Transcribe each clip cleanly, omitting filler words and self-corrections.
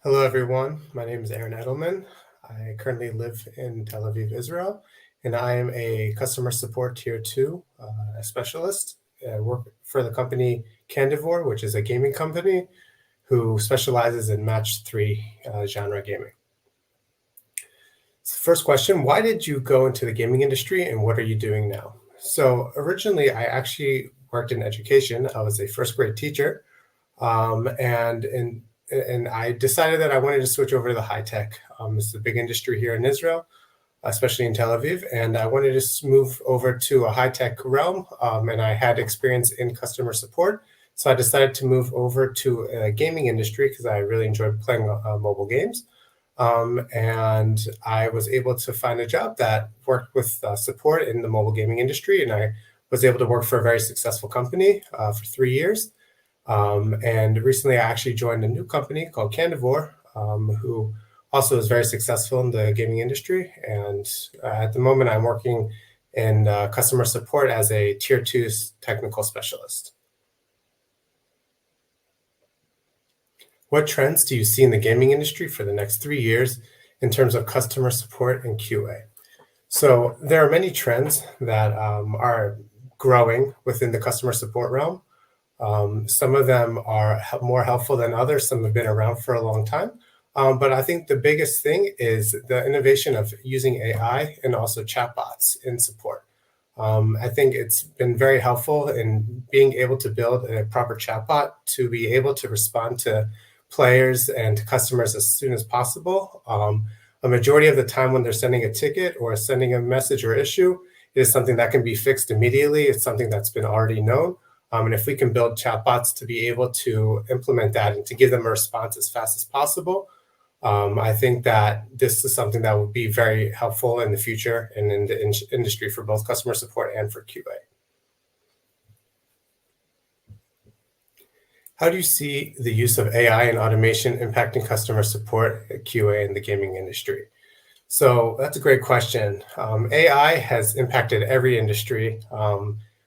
Hello, everyone. My name is Edelman. I currently live in Tel Aviv, Israel, and I am a customer support tier two specialist. I work for the company Candivore, which is a gaming company who specializes in match three genre gaming. So first question, why did you go into the gaming industry and what are you doing now? So originally, I actually worked in education. I was a first grade teacher, and I decided that I wanted to switch over to the high tech. It's a big industry here in Israel, especially in Tel Aviv, and I wanted to move over to a high tech realm. And I had experience in customer support, so I decided to move over to a gaming industry because I really enjoyed playing mobile games. And I was able to find a job that worked with support in the mobile gaming industry, and I was able to work for a very successful company for 3 years. And recently, I actually joined a new company called Candivore, who also is very successful in the gaming industry. And at the moment, I'm working in customer support as a tier two technical specialist. What trends do you see in the gaming industry for the next 3 years in terms of customer support and QA? So there are many trends that are growing within the customer support realm. Some of them are more helpful than others. Some have been around for a long time. But I think the biggest thing is the innovation of using AI and also chatbots in support. I think it's been very helpful in being able to build a proper chatbot to be able to respond to players and to customers as soon as possible. A majority of the time when they're sending a ticket or sending a message or issue, it is something that can be fixed immediately. It's something that's been already known. And if we can build chatbots to be able to implement that and to give them a response as fast as possible, I think that this is something that will be very helpful in the future and in the industry for both customer support and for QA. How do you see the use of AI and automation impacting customer support, QA, in the gaming industry? So that's a great question. AI has impacted every industry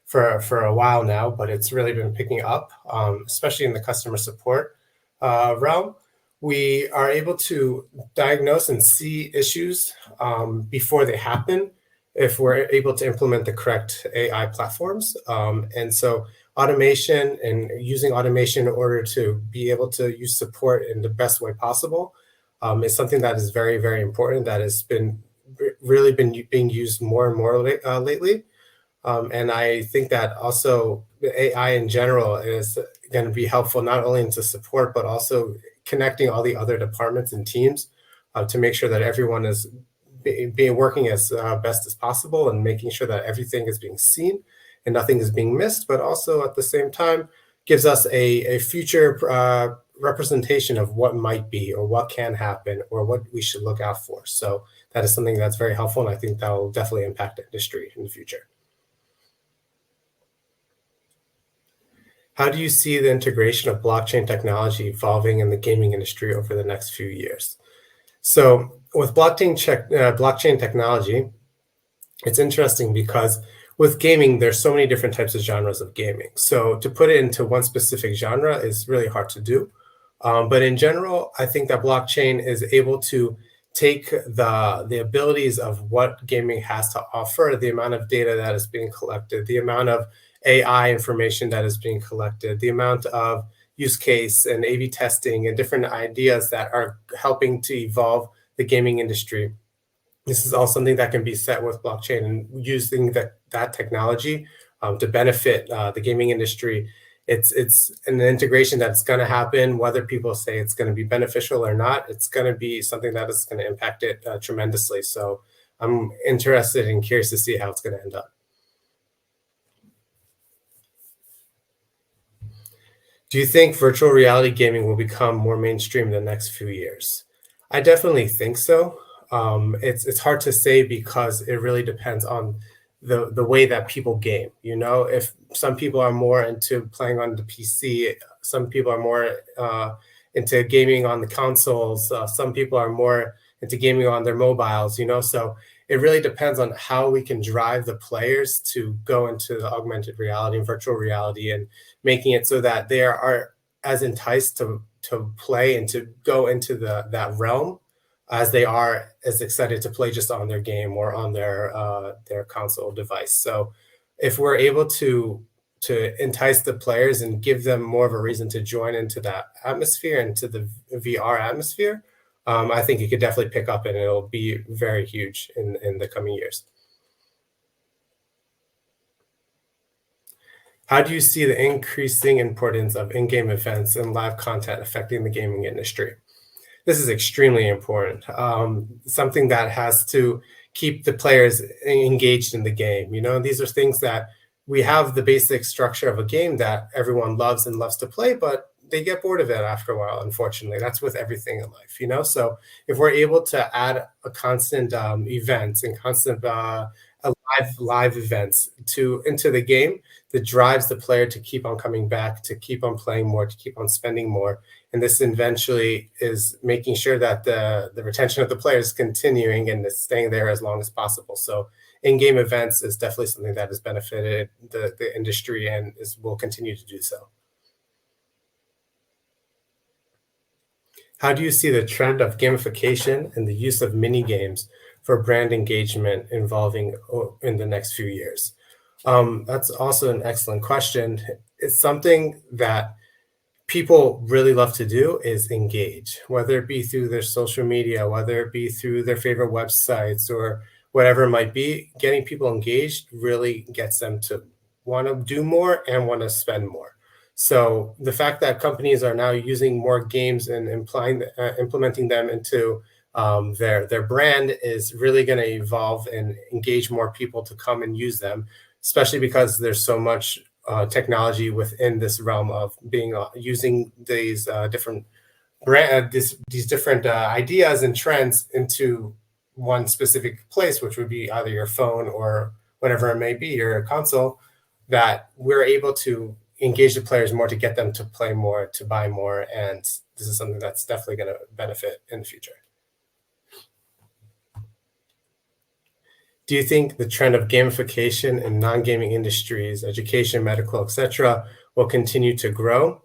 for a while now, but it's really been picking up, especially in the customer support realm. We are able to diagnose and see issues before they happen if we're able to implement the correct AI platforms. And so automation and using automation in order to be able to use support in the best way possible is something that is very, very important, that has been really been being used more and more lately. And I think that also the AI in general is going to be helpful not only into support, but also connecting all the other departments and teams to make sure that everyone is being working as best as possible and making sure that everything is being seen and nothing is being missed, but also at the same time gives us a future representation of what might be or what can happen or what we should look out for. So that is something that's very helpful, and I think that will definitely impact the industry in the future. How do you see the integration of blockchain technology evolving in the gaming industry over the next few years? So with blockchain technology, it's interesting because with gaming, there's so many different types of genres of gaming. So to put it into one specific genre is really hard to do. But in general, I think that blockchain is able to take the abilities of what gaming has to offer, the amount of data that is being collected, the amount of AI information that is being collected, the amount of use case and A/B testing and different ideas that are helping to evolve the gaming industry. This is all something that can be set with blockchain, and using that technology to benefit the gaming industry. It's an integration that's going to happen, whether people say it's going to be beneficial or not. It's going to be something that is going to impact it tremendously. So I'm interested and curious to see how it's going to end up. Do you think virtual reality gaming will become more mainstream in the next few years? I definitely think so. It's hard to say because it really depends on the way that people game. You know, if some people are more into playing on the PC, some people are more into gaming on the consoles, some people are more into gaming on their mobiles. You know, so it really depends on how we can drive the players to go into the augmented reality and virtual reality, and making it so that they are as enticed to to play and to go into that realm as they are as excited to play just on their game or on their console device. So if we're able to entice the players and give them more of a reason to join into that atmosphere, into the VR atmosphere, I think it could definitely pick up and it'll be very huge in the coming years. How do you see the increasing importance of in-game events and live content affecting the gaming industry? This is extremely important. Something that has to keep the players engaged in the game. You know, these are things that we have the basic structure of a game that everyone loves and loves to play, but they get bored of it after a while. Unfortunately, that's with everything in life. You know, so if we're able to add a constant events and constant live events to into the game that drives the player to keep on coming back, to keep on playing more, to keep on spending more. And this eventually is making sure that the retention of the player is continuing and is staying there as long as possible. So in-game events is definitely something that has benefited the industry and will continue to do so. How do you see the trend of gamification and the use of mini games for brand engagement involving in the next few years? That's also an excellent question. It's something that people really love to do is engage, whether it be through their social media, whether it be through their favorite websites or whatever it might be. Getting people engaged really gets them to want to do more and want to spend more. So the fact that companies are now using more games and implementing them into their brand is really going to evolve and engage more people to come and use them, especially because there's so much technology within this realm of being using these different these different ideas and trends into one specific place, which would be either your phone or whatever it may be, your console, that we're able to engage the players more to get them to play more, to buy more. And this is something that's definitely going to benefit in the future. Do you think the trend of gamification in non-gaming industries, education, medical, etc., will continue to grow?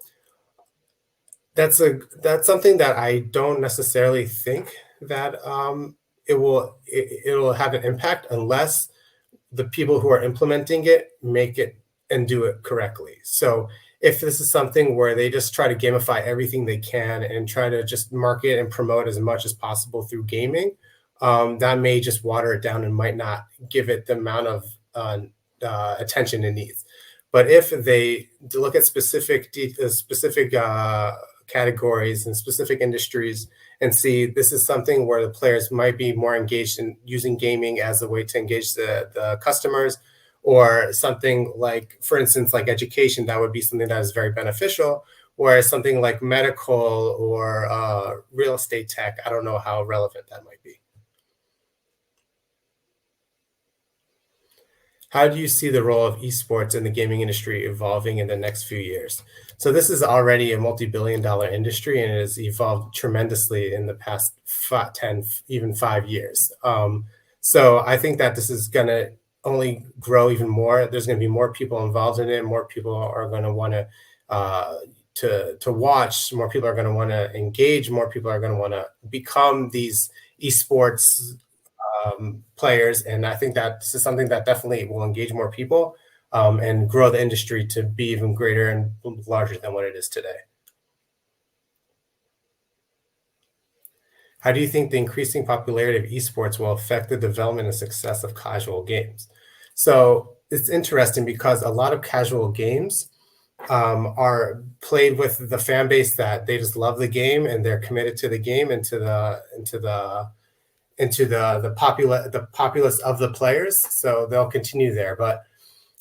That's something that I don't necessarily think that it will have an impact unless the people who are implementing it make it and do it correctly. So if this is something where they just try to gamify everything they can and try to just market and promote as much as possible through gaming, that may just water it down and might not give it the amount of attention it needs. But if they look at specific categories and specific industries and see this is something where the players might be more engaged in using gaming as a way to engage the customers, or something like, for instance, like education, that would be something that is very beneficial. Whereas something like medical or real estate tech, I don't know how relevant that might be. How do you see the role of esports in the gaming industry evolving in the next few years? So this is already a multi-billion-dollar industry, and it has evolved tremendously in the past 10, even 5 years. So I think that this is going to only grow even more. There's going to be more people involved in it. More people are going to want to watch. More people are going to want to engage. More people are going to want to become these esports players. And I think that this is something that definitely will engage more people and grow the industry to be even greater and larger than what it is today. How do you think the increasing popularity of esports will affect the development and success of casual games? So it's interesting because a lot of casual games are played with the fan base that they just love the game and they're committed to the game and to the populace of the players. So they'll continue there. But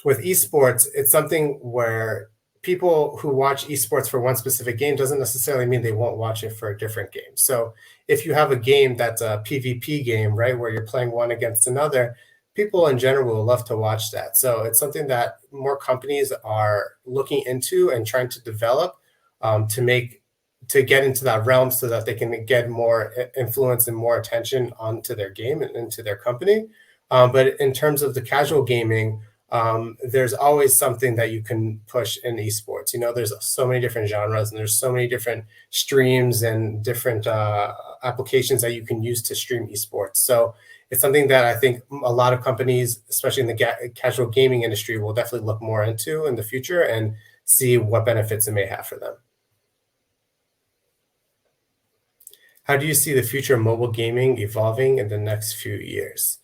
with esports, it's something where people who watch esports for one specific game doesn't necessarily mean they won't watch it for a different game. So if you have a game that's a PvP game, right, where you're playing one against another, people in general will love to watch that. So it's something that more companies are looking into and trying to develop to get into that realm so that they can get more influence and more attention onto their game and into their company. But in terms of the casual gaming, there's always something that you can push in esports. There's so many different genres and there's so many different streams and different applications that you can use to stream esports. So it's something that I think a lot of companies, especially in the casual gaming industry, will definitely look more into in the future and see what benefits it may have for them. How do you see the future of mobile gaming evolving in the next few years?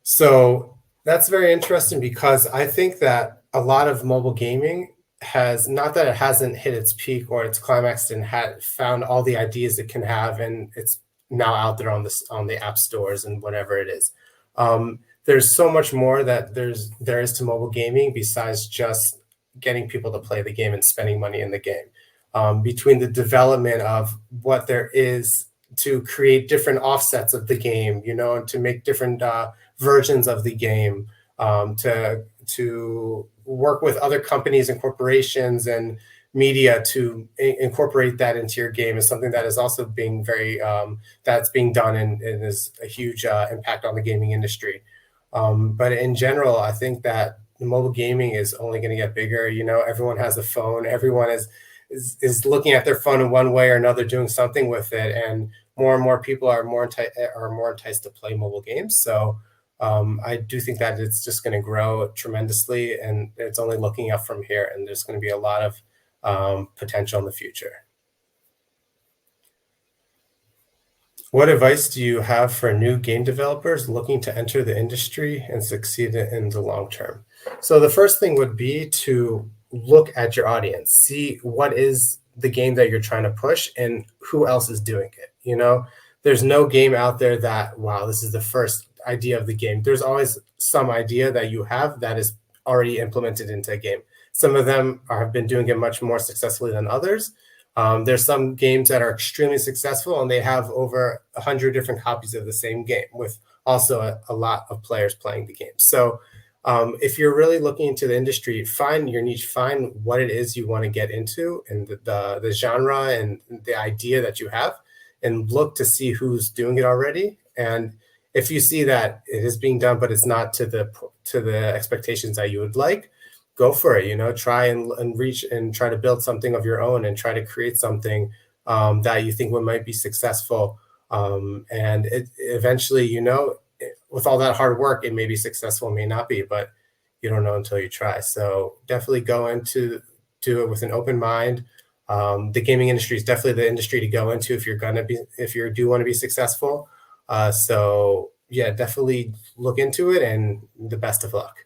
So that's very interesting because I think that a lot of mobile gaming has, not that it hasn't hit its peak or its climax and had found all the ideas it can have, and it's now out there on the app stores and whatever it is. There's so much more that there is to mobile gaming besides just getting people to play the game and spending money in the game. Between the development of what there is to create different offsets of the game, and to make different versions of the game, to work with other companies and corporations and media to incorporate that into your game is something that is also being that's being done and is a huge impact on the gaming industry. But in general, I think that mobile gaming is only going to get bigger. Everyone has a phone. Everyone is looking at their phone in one way or another, doing something with it, and more people are more enticed to play mobile games. So I do think that it's just going to grow tremendously, and it's only looking up from here. And there's going to be a lot of potential in the future. What advice do you have for new game developers looking to enter the industry and succeed in the long term? So the first thing would be to look at your audience, see what is the game that you're trying to push and who else is doing it. There's no game out there that, wow, this is the first idea of the game. There's always some idea that you have that is already implemented into a game. Some of them have been doing it much more successfully than others. There's some games that are extremely successful and they have over 100 different copies of the same game with also a lot of players playing the game. So if you're really looking into the industry, find your niche, find what it is you want to get into and the genre and the idea that you have, and look to see who's doing it already. And if you see that it is being done, but it's not to the expectations that you would like, go for it. Try and reach and try to build something of your own and try to create something that you think might be successful. And it eventually, with all that hard work, it may be successful, may not be, but you don't know until you try. So definitely do it with an open mind. The gaming industry is definitely the industry to go into if you do want to be successful. So yeah, definitely look into it, and the best of luck.